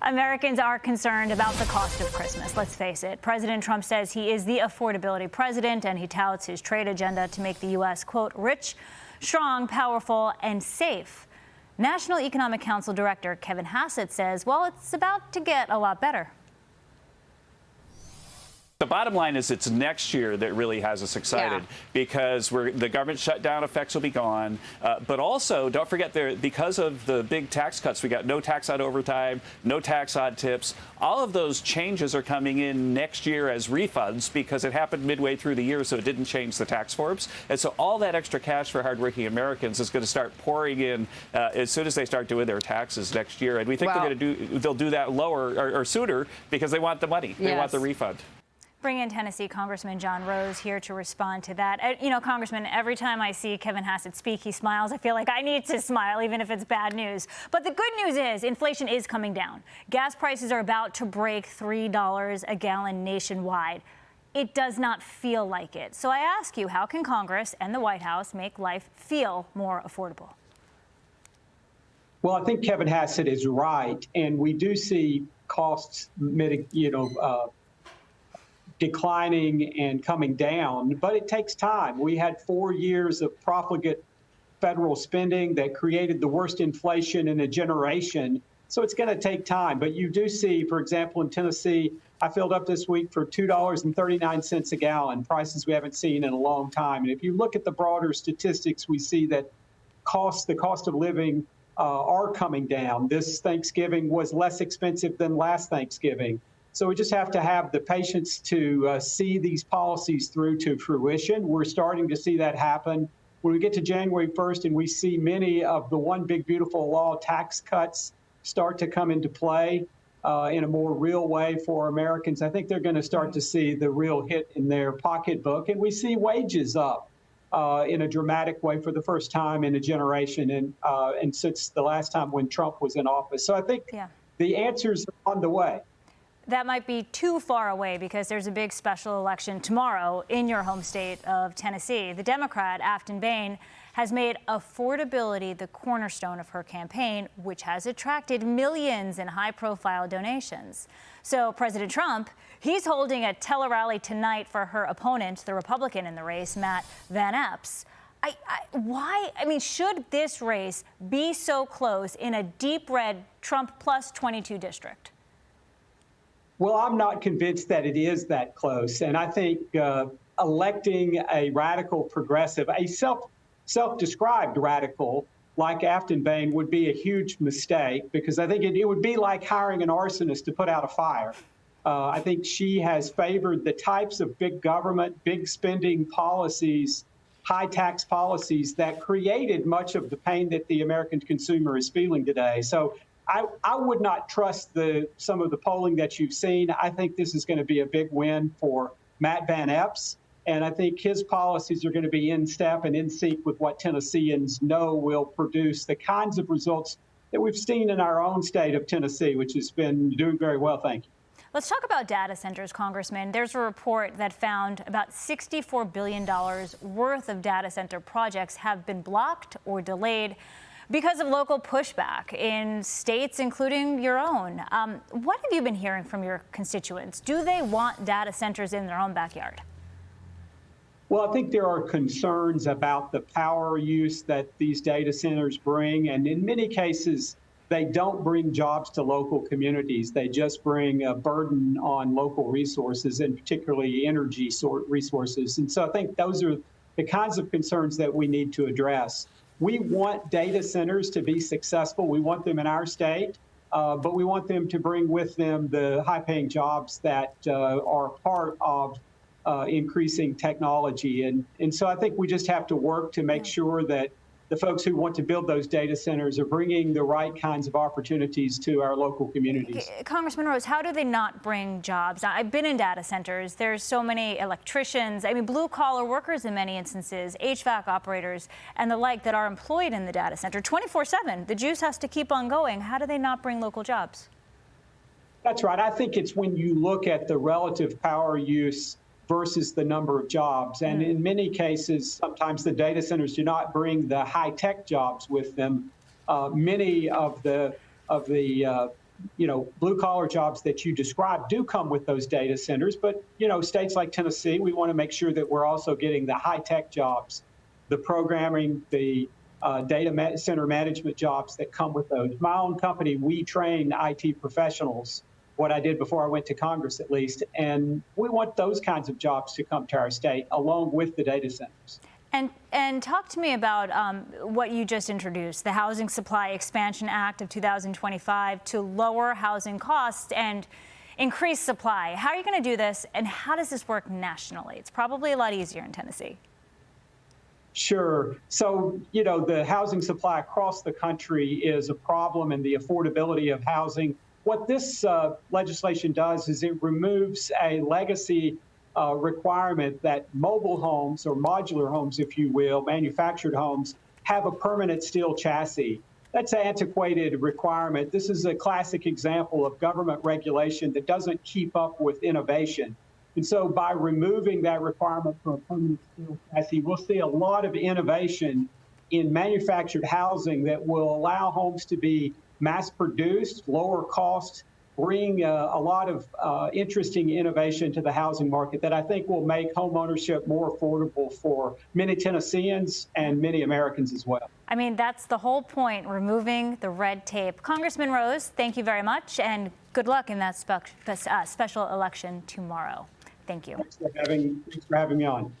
Americans are concerned about the cost of Christmas. Let's face it. President Trump says he is the affordability president, and he touts his trade agenda to make the U.S., quote, rich, strong, powerful, and safe. National Economic Council Director Kevin Hassett says, well, it's about to get a lot better. The bottom line is it's next year that really has us excited because the government shutdown effects will be gone. But also, don't forget, because of the big tax cuts, we got no tax on overtime, no tax on tips. All of those changes are coming in next year as refunds because it happened midway through the year, so it didn't change the tax forms. And so all that extra cash for hardworking Americans is going to start pouring in as soon as they start doing their taxes next year. And we think they'll do that lower or sooner because they want the money. They want the refund. Bring in Tennessee Congressman John Rose here to respond to that. You know, Congressman, every time I see Kevin Hassett speak, he smiles. I feel like I need to smile, even if it's bad news. But the good news is inflation is coming down. Gas prices are about to break $3 a gallon nationwide. It does not feel like it. So I ask you, how can Congress and the White House make life feel more affordable? Well, I think Kevin Hassett is right. And we do see costs, declining and coming down, but it takes time. We had 4 years of profligate federal spending that created the worst inflation in a generation. So it's going to take time. But you do see, for example, in Tennessee, I filled up this week for $2.39 a gallon, prices we haven't seen in a long time. And if you look at the broader statistics, we see that the cost of living are coming down. This Thanksgiving was less expensive than last Thanksgiving. So we just have to have the patience to see these policies through to fruition. We're starting to see that happen. When we get to January 1st and we see many of the One Big Beautiful Law tax cuts start to come into play in a more real way for Americans, I think they're going to start to see the real hit in their pocketbook. And we see wages up in a dramatic way for the first time in a generation and since the last time when Trump was in office. So I think the answers are on the way. That might be too far away because there's a big special election tomorrow in your home state of Tennessee. The Democrat, Afton Bain, has made affordability the cornerstone of her campaign, which has attracted millions in high-profile donations. So President Trump, he's holding a tele-rally tonight for her opponent, the Republican in the race, Matt Van Epps. Should this race be so close in a deep red Trump plus 22 district? Well, I'm not convinced that it is that close. And I think electing a radical progressive, a self-described radical like Afton Bain would be a huge mistake because I think it would be like hiring an arsonist to put out a fire. I think she has favored the types of big government, big spending policies, high tax policies that created much of the pain that the American consumer is feeling today. So I would not trust some of the polling that you've seen. I think this is going to be a big win for Matt Van Epps, and I think his policies are going to be in step and in sync with what Tennesseans know will produce the kinds of results that we've seen in our own state of Tennessee, which has been doing very well, thank you. Let's talk about data centers, Congressman. There's a report that found about $64 billion worth of data center projects have been blocked or delayed because of local pushback in states, including your own. What have you been hearing from your constituents? Do they want data centers in their own backyard? Well, I think there are concerns about the power use that these data centers bring. And in many cases, they don't bring jobs to local communities. They just bring a burden on local resources, and particularly energy resources. And so I think those are the kinds of concerns that we need to address. We want data centers to be successful. We want them in our state, but we want them to bring with them the high-paying jobs that are part of increasing technology. And so I think we just have to work to make sure that the folks who want to build those data centers are bringing the right kinds of opportunities to our local communities. Congressman Rose, how do they not bring jobs? I've been in data centers. There's so many electricians, blue-collar workers in many instances, HVAC operators, and the like that are employed in the data center 24/7. The juice has to keep on going. How do they not bring local jobs? That's right. I think it's when you look at the relative power use versus the number of jobs. And in many cases, sometimes the data centers do not bring the high-tech jobs with them. Many of the blue collar jobs that you described do come with those data centers. But, states like Tennessee, we want to make sure that we're also getting the high tech jobs, the programming, the data center management jobs that come with those. My own company, we train IT professionals, what I did before I went to Congress at least, and we want those kinds of jobs to come to our state along with the data centers. And talk to me about what you just introduced, the Housing Supply Expansion Act of 2025 to lower housing costs and increase supply. How are you going to do this, and how does this work nationally? It's probably a lot easier in Tennessee. Sure. So, the housing supply across the country is a problem, and the affordability of housing. What this legislation does is it removes a legacy requirement that mobile homes, or modular homes, if you will, manufactured homes, have a permanent steel chassis. That's an antiquated requirement. This is a classic example of government regulation that doesn't keep up with innovation. And so by removing that requirement for a permanent steel chassis, we'll see a lot of innovation in manufactured housing that will allow homes to be mass-produced, lower cost, bring a lot of interesting innovation to the housing market that I think will make home ownership more affordable for many Tennesseans and many Americans as well. I mean, that's the whole point, removing the red tape. Congressman Rose, thank you very much, and good luck in that special election tomorrow. Thank you. Thanks for having me on.